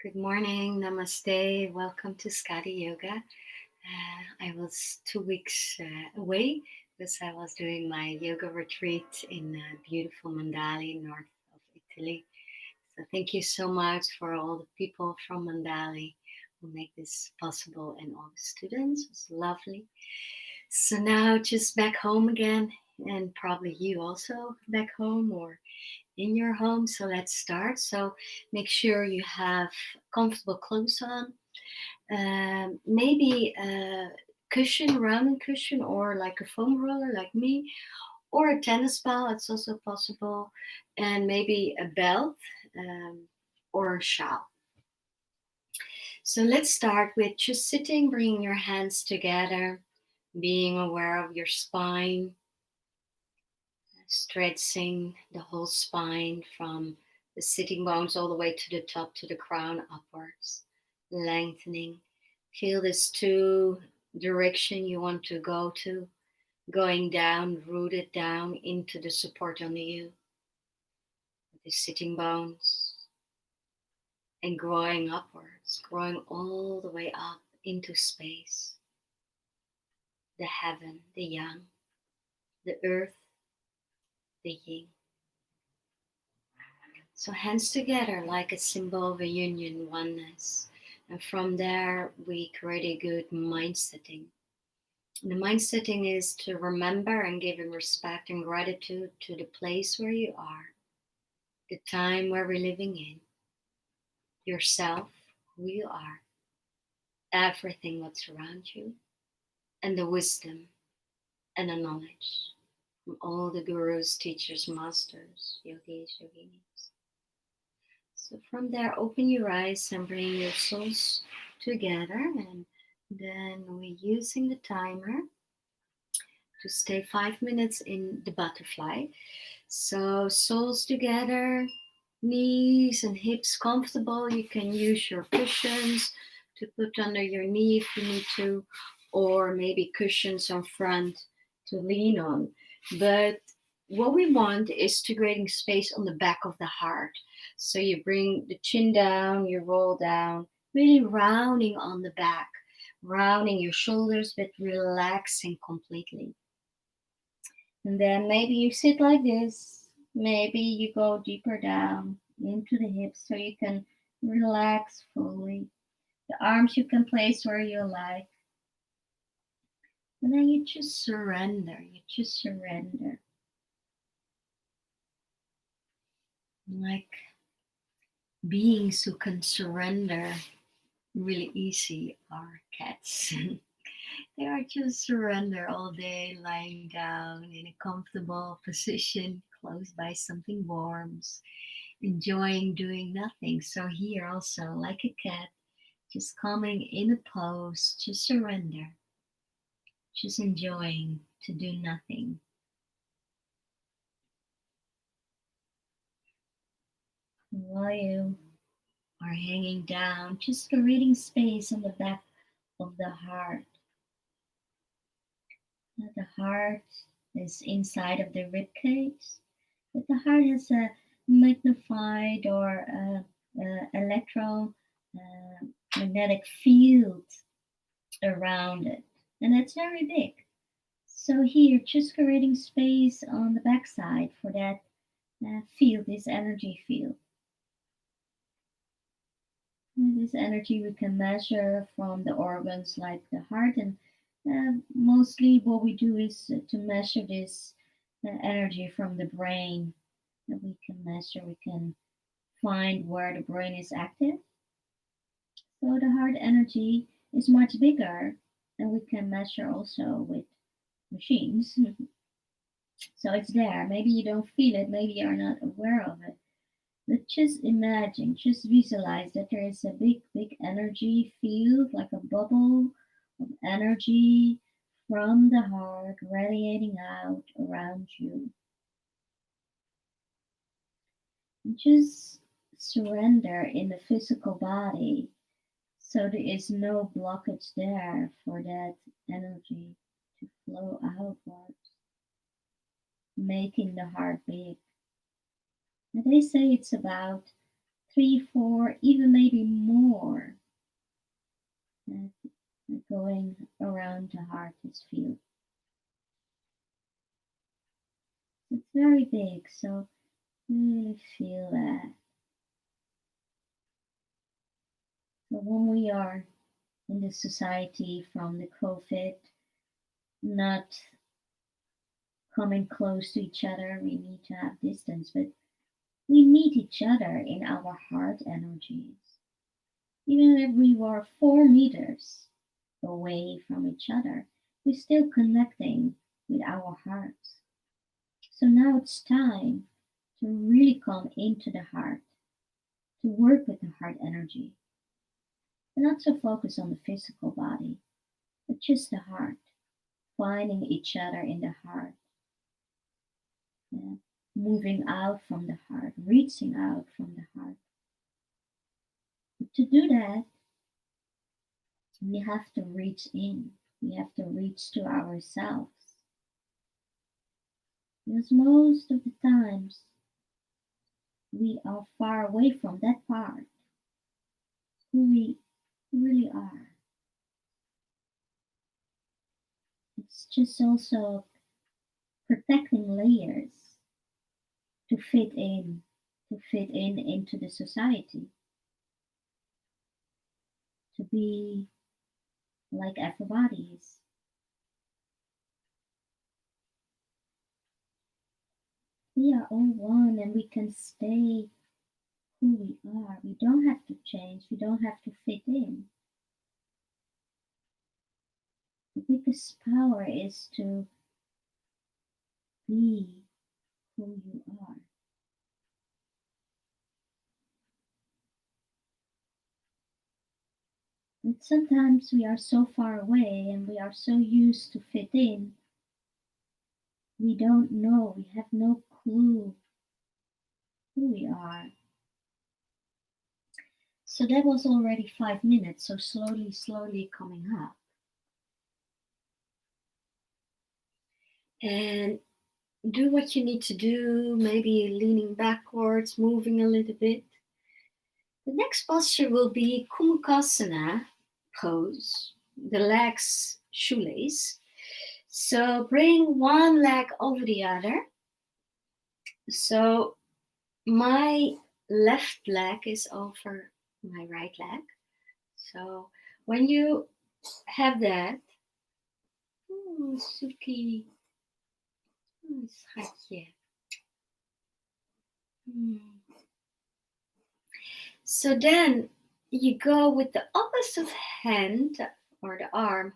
Good morning, namaste. Welcome to Skadi Yoga. I was 2 weeks away because I was doing my yoga retreat in beautiful Mandali, north of Italy. So thank you so much for all the people from Mandali who make this possible and all the students. It was lovely. So now just back home again, and probably you also back home or in your home. So let's start. So make sure you have comfortable clothes on. Maybe a cushion, rounding cushion, or like a foam roller, like me, or a tennis ball. It's also possible, and maybe a belt or a shawl. So let's start with just sitting, bringing your hands together, being aware of your spine, stretching the whole spine from the sitting bones all the way to the top, to the crown upwards, lengthening. Feel this two direction you want to go to, going down, rooted down into the support on you, the sitting bones, and growing upwards, growing all the way up into space, the heaven, the yang, the earth, the yin. So hands together like a symbol of a union, oneness. And from there, we create a good mind setting. And the mind setting is to remember and give in respect and gratitude to the place where you are, the time where we're living in, yourself, who you are, everything that's around you, and the wisdom and the knowledge from all the gurus, teachers, masters, yogis, yoginis. So from there, open your eyes and bring your souls together. And then we're using the timer to stay 5 minutes in the butterfly. So souls together, knees and hips comfortable. You can use your cushions to put under your knee if you need to, or maybe cushions on front to lean on. But what we want is to creating space on the back of the heart. So you bring the chin down, you roll down, really rounding on the back, rounding your shoulders, but relaxing completely. And then maybe you sit like this. Maybe you go deeper down into the hips so you can relax fully. The arms you can place where you like. And then you just surrender. You just surrender. Like beings who can surrender really easy are cats. They are just surrender all day, lying down in a comfortable position, close by something warm, enjoying doing nothing. So here also, like a cat, just coming in a pose, just surrender, just enjoying to do nothing. While you are hanging down, just creating space on the back of the heart. The heart is inside of the rib cage, but the heart has a magnified or electromagnetic field around it, and it's very big. So here, just creating space on the backside for that field, this energy field. And this energy we can measure from the organs like the heart, and mostly what we do is to measure this energy from the brain. That we can measure, we can find where the brain is active. So the heart energy is much bigger, and we can measure also with machines. So it's there. Maybe you don't feel it, maybe you're not aware of it. But just imagine, just visualize that there is a big, big energy field, like a bubble of energy from the heart radiating out around you. And just surrender in the physical body so there is no blockage there for that energy to flow outwards, making the heart big. And they say it's about 3, 4, even maybe more going around the heart is field. It's very big, so really feel that. So when we are in the society from the COVID, not coming close to each other, we need to have distance, but we meet each other in our heart energies. Even if we were 4 meters away from each other, we're still connecting with our hearts. So now it's time to really come into the heart, to work with the heart energy. And not so focus on the physical body, but just the heart, finding each other in the heart, yeah, moving out from the heart, reaching out from the heart. But to do that, we have to reach in. We have to reach to ourselves. Because most of the times we are far away from that part, who we really are. It's just also protecting layers to fit in into the society, to be like everybody is. We are all one and we can stay who we are. We don't have to change, we don't have to fit in. The biggest power is to be who you are. And sometimes we are so far away and we are so used to fit in, we don't know, we have no clue who we are. So that was already 5 minutes, so slowly coming up. And do what you need to do, maybe leaning backwards, moving a little bit. The next posture will be gomukhasana pose, the legs shoelace. So bring one leg over the other. So my left leg is over my right leg. So when you have that, Suki, schatje. So then you go with the opposite hand or the arm,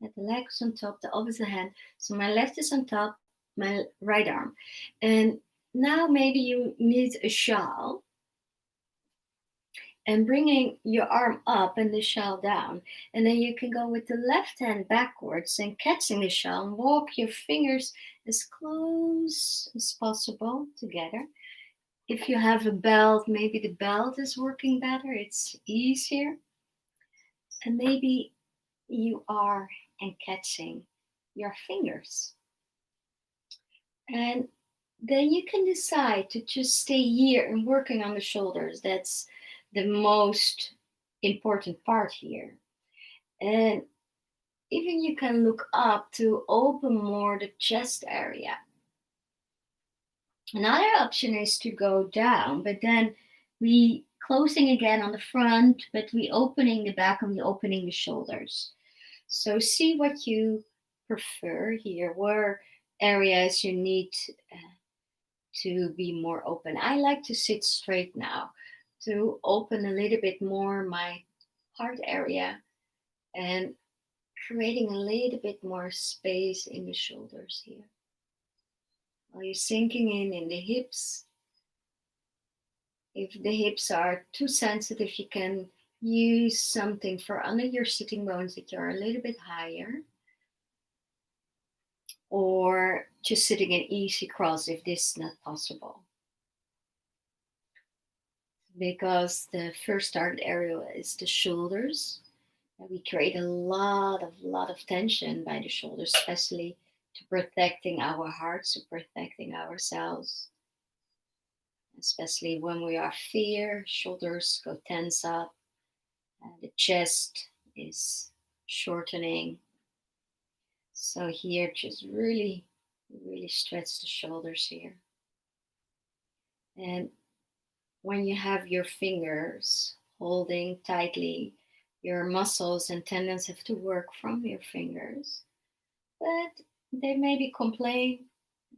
at the legs on top, the opposite hand. So my left is on top, my right arm. And now maybe you need a shawl and bringing your arm up and the shawl down. And then you can go with the left hand backwards and catching the shawl and walk your fingers as close as possible together. If you have a belt, maybe the belt is working better, it's easier. And maybe you are catching your fingers. And then you can decide to just stay here and working on the shoulders. That's the most important part here. And even you can look up to open more the chest area. Another option is to go down, but then we closing again on the front, but we opening the back and we opening the shoulders. So see what you prefer here, where areas you need to be more open. I like to sit straight now to open a little bit more my heart area and creating a little bit more space in the shoulders here. While you're sinking in the hips. If the hips are too sensitive, you can use something for under your sitting bones that you're a little bit higher. Or just sitting in easy cross if this is not possible. Because the first target area is the shoulders. And we create a lot of tension by the shoulders, especially to protecting our hearts, to protecting ourselves. especially when we are fear, shoulders go tense up, the chest is shortening. So here, just really, really stretch the shoulders here. And when you have your fingers holding tightly, your muscles and tendons have to work from your fingers. But they maybe complain,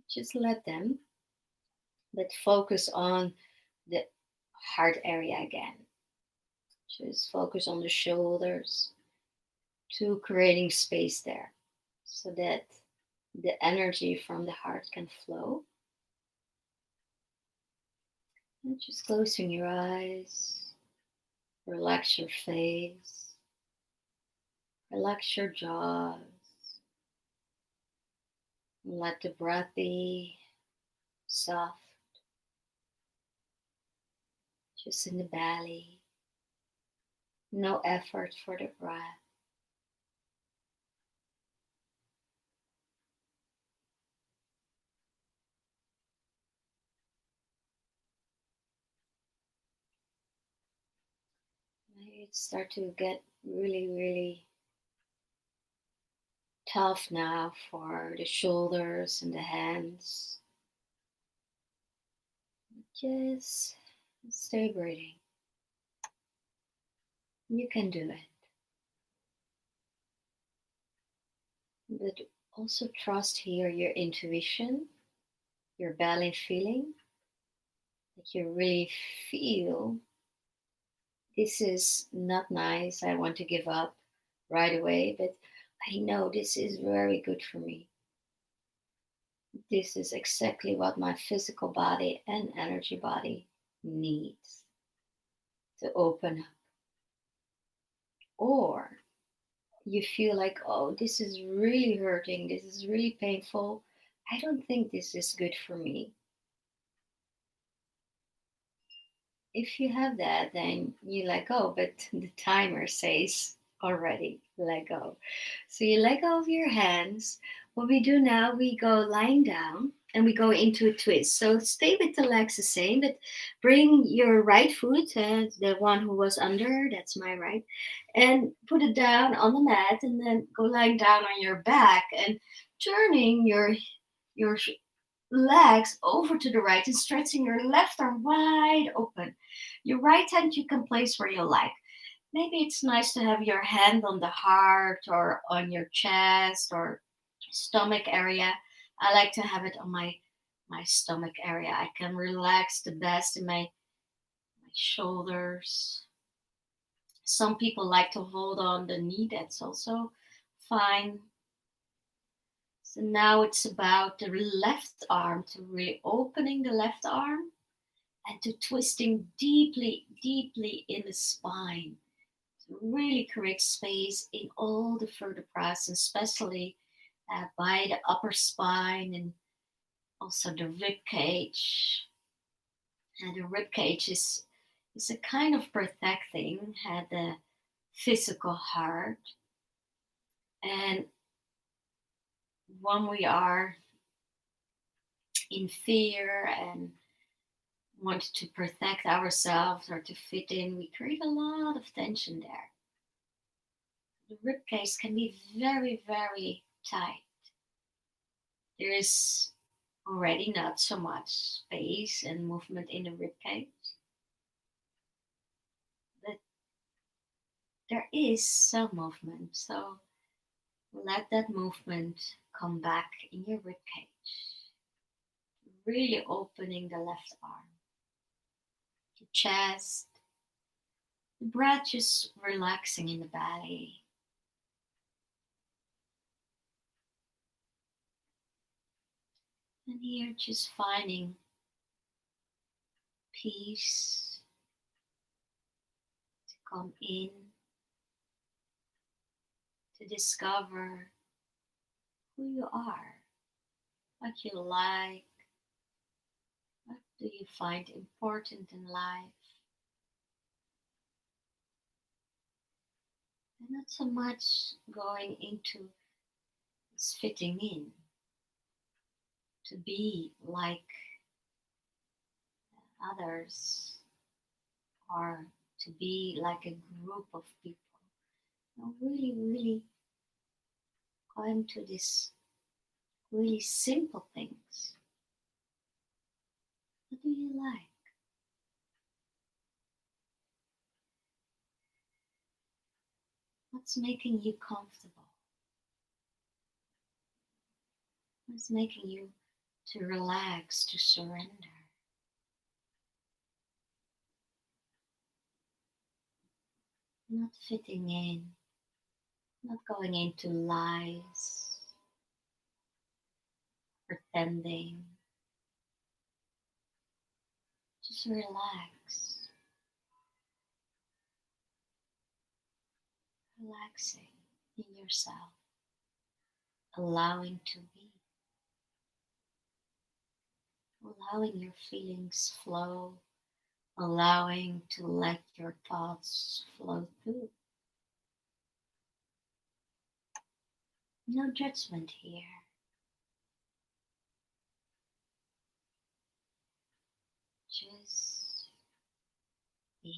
just let them. But focus on the heart area again. Just focus on the shoulders to creating space there so that the energy from the heart can flow. And just closing your eyes, relax your face, relax your jaws, and let the breath be soft, just in the belly. No effort for the breath. Maybe it start to get really, really tough now for the shoulders and the hands. Just stay breathing. You can do it. But also trust here your intuition, your belly feeling, that you really feel this is not nice. I want to give up right away, but I know this is very good for me. This is exactly what my physical body and energy body needs to open up. Or you feel like, oh, this is really hurting, this is really painful. I don't think this is good for me. If you have that, then you let go, but the timer says already let go. So you let go of your hands. What we do now, we go lying down and we go into a twist. So stay with the legs the same, but bring your right foot, the one who was under, that's my right, and put it down on the mat, and then go lying down on your back and turning your legs over to the right and stretching your left arm wide open. Your right hand you can place where you like. Maybe it's nice to have your hand on the heart or on your chest or stomach area. I like to have it on my stomach area. I can relax the best in my shoulders. Some people like to hold on the knee, that's also fine. So now it's about the left arm, to really opening the left arm and to twisting deeply, deeply in the spine to really create space in all the vertebrae, especially by the upper spine and also the rib cage. And the rib cage is a kind of protecting the physical heart. And when we are in fear and want to protect ourselves or to fit in, we create a lot of tension there. The rib cage can be very, very tight. There is already not so much space and movement in the rib cage, but there is some movement. So let that movement come back in your rib cage. Really opening the left arm, the chest, the breath just relaxing in the belly. And here just finding peace to come in, to discover who you are, what you like, what do you find important in life. And not so much going into this fitting in, to be like others, or to be like a group of people. Really, really going to these really simple things. What do you like? What's making you comfortable? What's making you to relax, to surrender? Not fitting in, not going into lies, pretending. Just relax, relaxing in yourself, allowing to be, allowing your feelings flow, allowing to let your thoughts flow through. No judgment here. Just be.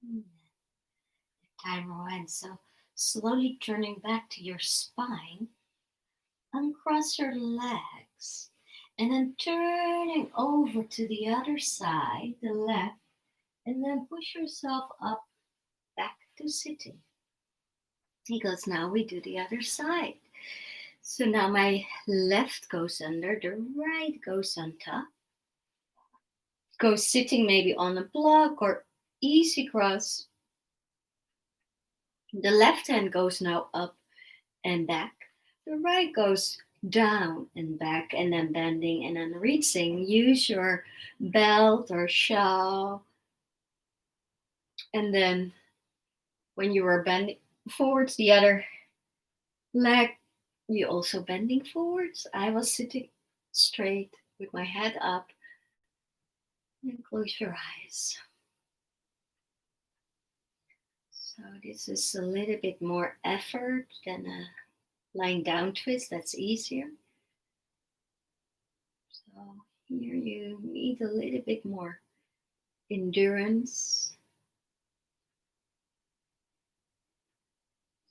The timer went. So slowly turning back to your spine, uncross your legs, and then turning over to the other side, the left, and then push yourself up back to sitting. He goes, now we do the other side. So now my left goes under, the right goes on top. Go sitting maybe on a block or easy cross. The left hand goes now up and back. The right goes down and back, and then bending and then reaching. Use your belt or shawl. And then when you are bending forwards, the other leg, you also bending forwards. I was sitting straight with my head up. And close your eyes. So this is a little bit more effort than a lying down twist. That's easier. So here you need a little bit more endurance.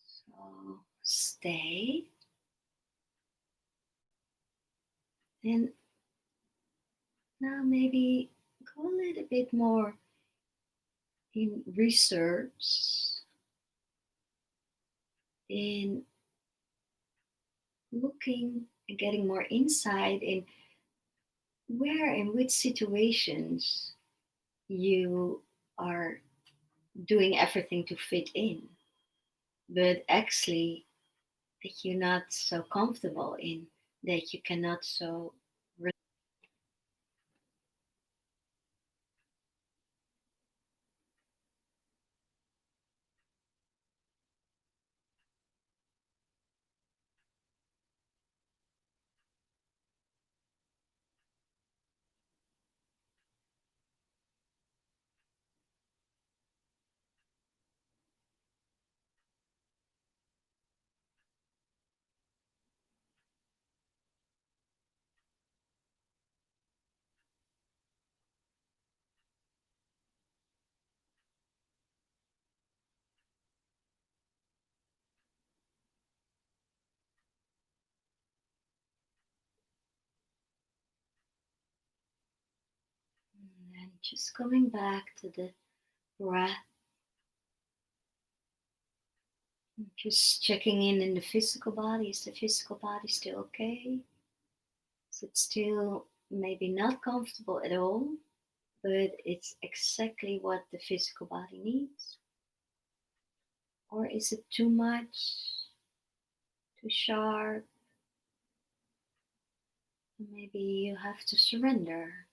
So stay. And now maybe go a little bit more in research, in looking and getting more insight in where and which situations you are doing everything to fit in, but actually that you're not so comfortable in, that you cannot so. And then just coming back to the breath. Just checking in the physical body. Is the physical body still okay? Is it still maybe not comfortable at all, but it's exactly what the physical body needs? Or is it too much, too sharp? Maybe you have to surrender.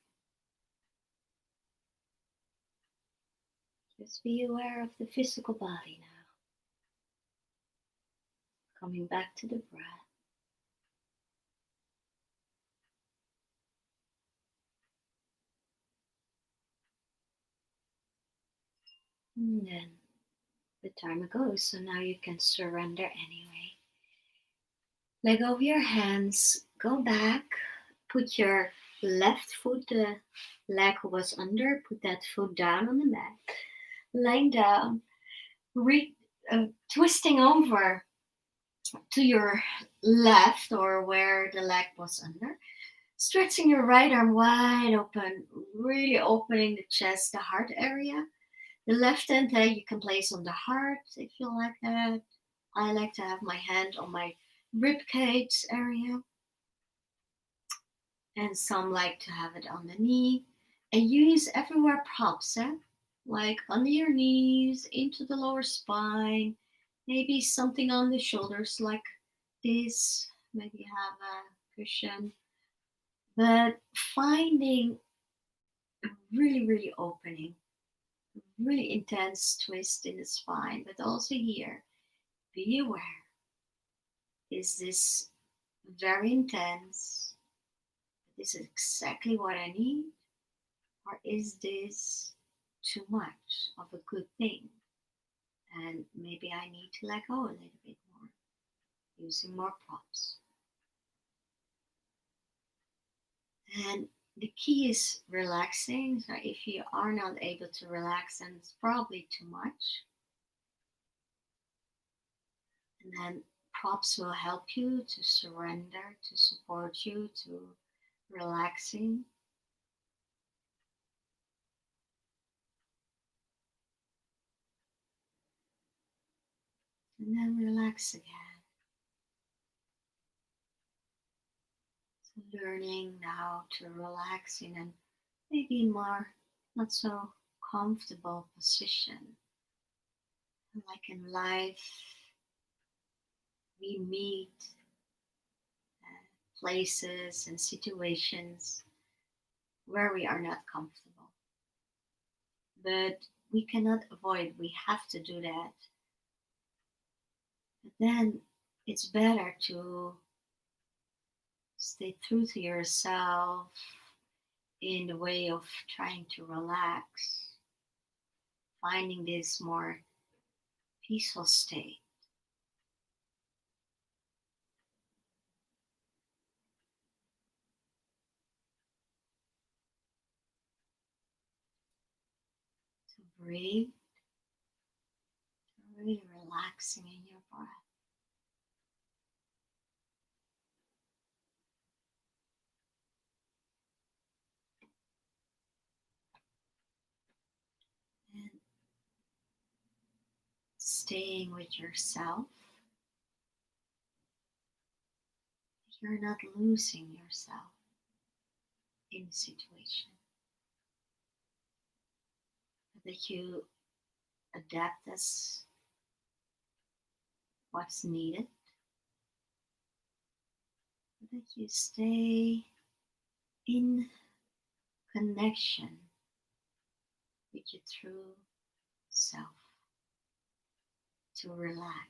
Just be aware of the physical body now. Coming back to the breath. And then the timer goes, so now you can surrender anyway. Let go of your hands, go back, put your left foot, the leg was under, put that foot down on the mat, lying down, twisting over to your left or where the leg was under, stretching your right arm wide open, really opening the chest, the heart area. The left hand you can place on the heart if you like that. I like to have my hand on my rib cage area, and some like to have it on the knee. And use everywhere props, like under your knees, into the lower spine, maybe something on the shoulders like this. Maybe have a cushion, but finding really, really opening, really intense twist in the spine, but also here, be aware. Is this very intense? This is exactly what I need? Or is this too much of a good thing? And maybe I need to let go a little bit more, using more props. And the key is relaxing. So if you are not able to relax, then it's probably too much. And then props will help you to surrender, to support you, to relaxing. And then relax again. So learning now to relax in a maybe more not so comfortable position. Like in life, we meet places and situations where we are not comfortable. But we cannot avoid, we have to do that. But then it's better to stay true to yourself in the way of trying to relax, finding this more peaceful state. So breathe, really relaxing in your breath. And staying with yourself. You're not losing yourself in the situation, but that you adapt as what's needed, but that you stay in connection with your true self, to relax,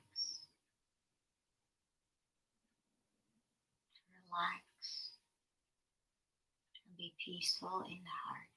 and be peaceful in the heart.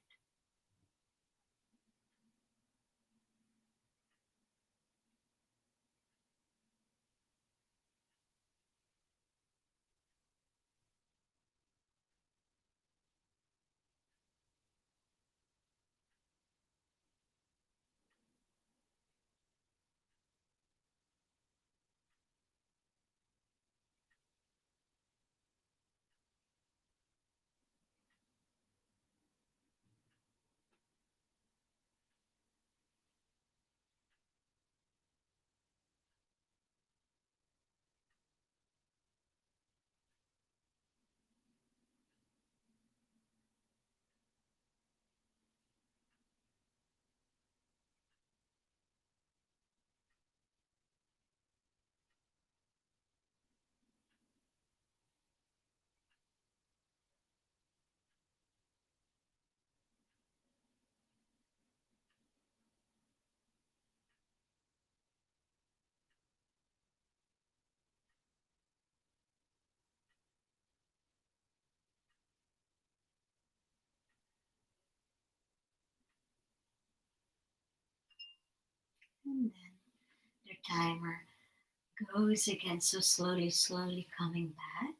And then the timer goes again, so slowly coming back.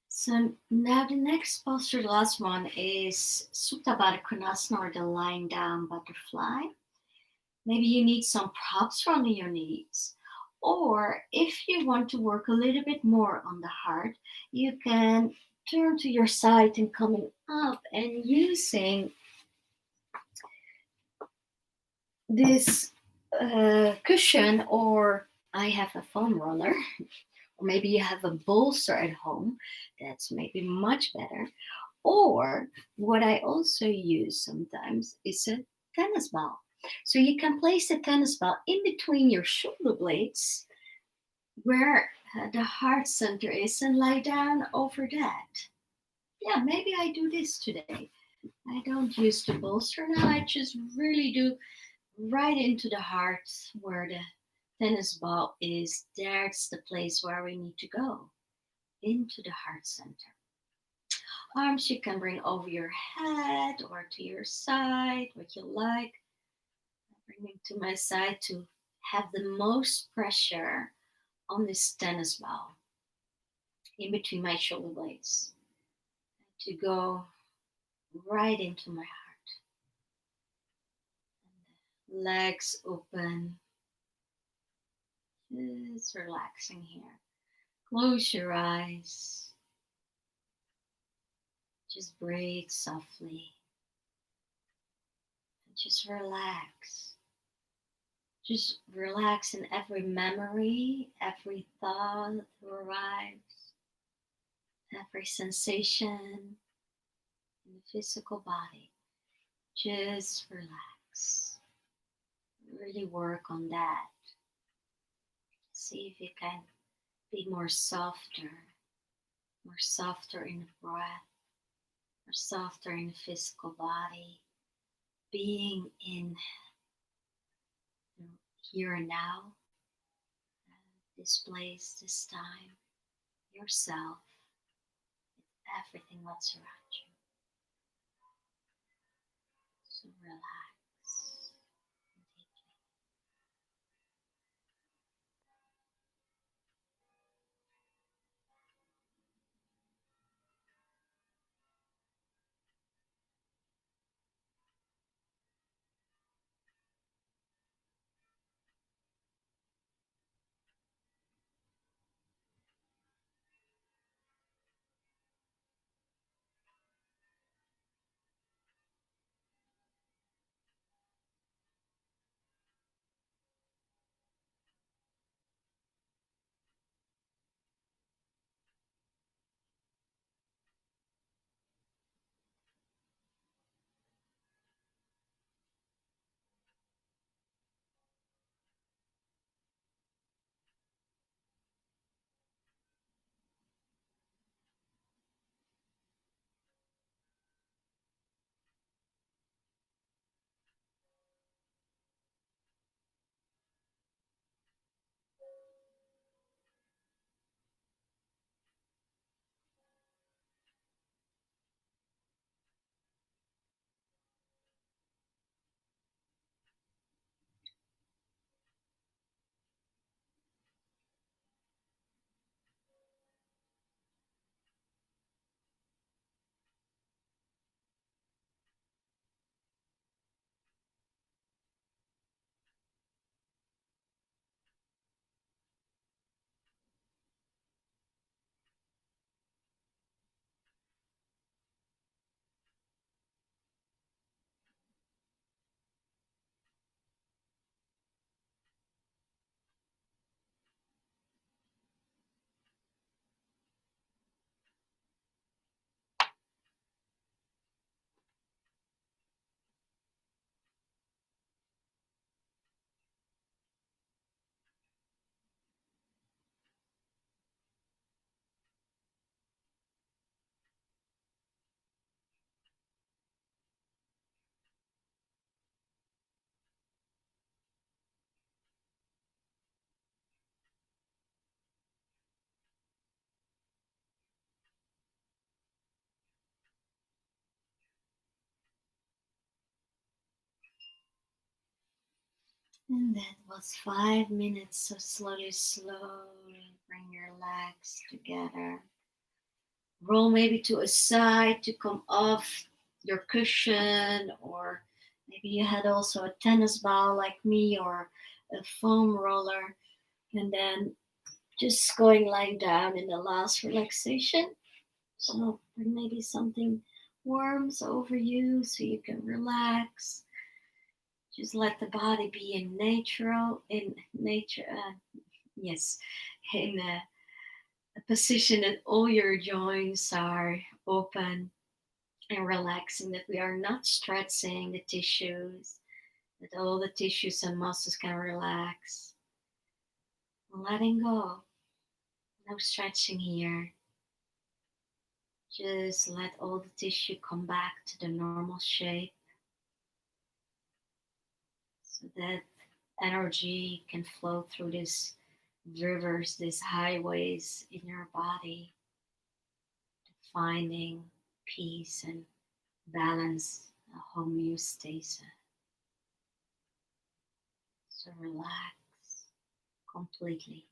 So now the next posture, the last one, is suphta baddha konasana, or the lying down butterfly. Maybe you need some props from your knees. Or if you want to work a little bit more on the heart, you can turn to your side and coming up and using this cushion, or I have a foam roller, or maybe you have a bolster at home. That's maybe much better. Or what I also use sometimes is a tennis ball. So you can place the tennis ball in between your shoulder blades where the heart center is and lie down over that. Yeah, maybe I do this today. I don't use the bolster now. I just really do right into the heart where the tennis ball is. That's the place where we need to go, into the heart center. Arms you can bring over your head or to your side, what you like. Bringing to my side to have the most pressure on this tennis ball in between my shoulder blades, to go right into my heart. Legs open, just relaxing here. Close your eyes. Just breathe softly. And just relax. Just relax in every memory, every thought that arrives, every sensation in the physical body. Just relax. Really work on that. See if you can be more softer in the breath, more softer in the physical body, being in the here and now, this place, this time, yourself, everything what's around you. So relax deeply. And that was 5 minutes. So slowly bring your legs together. Roll maybe to a side to come off your cushion, or maybe you had also a tennis ball like me, or a foam roller. And then just going lying down in the last relaxation. So bring maybe something warms over you so you can relax. Just let the body be in nature. Yes, in a position that all your joints are open and relaxing. That we are not stretching the tissues. That all the tissues and muscles can relax. Letting go. No stretching here. Just let all the tissue come back to the normal shape so that energy can flow through these rivers, these highways in your body, finding peace and balance, a homeostasis. So relax completely.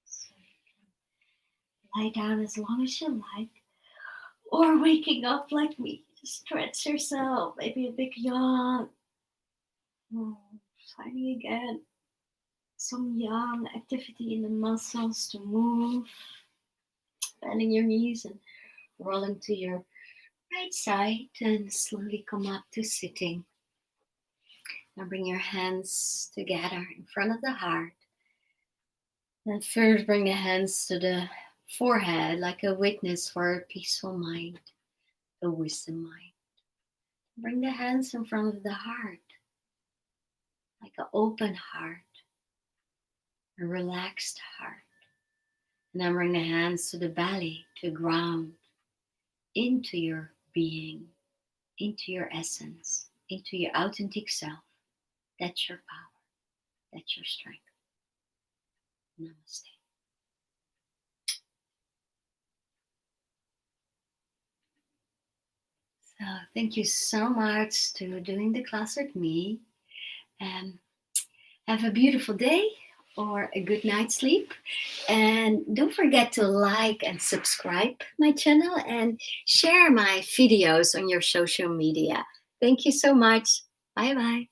So lie down as long as you like, or waking up like me. Just stretch yourself, maybe a big yawn. Finding again some young activity in the muscles to move, bending your knees and rolling to your right side, and slowly come up to sitting. Now bring your hands together in front of the heart. And first bring the hands to the forehead like a witness for a peaceful mind, a wisdom mind. Bring the hands in front of the heart like an open heart, a relaxed heart. And then bring the hands to the belly, to ground, into your being, into your essence, into your authentic self. That's your power. That's your strength. Namaste. So thank you so much to doing the class with me. Have a beautiful day or a good night's sleep. And don't forget to like and subscribe my channel and share my videos on your social media. Thank you so much. Bye bye.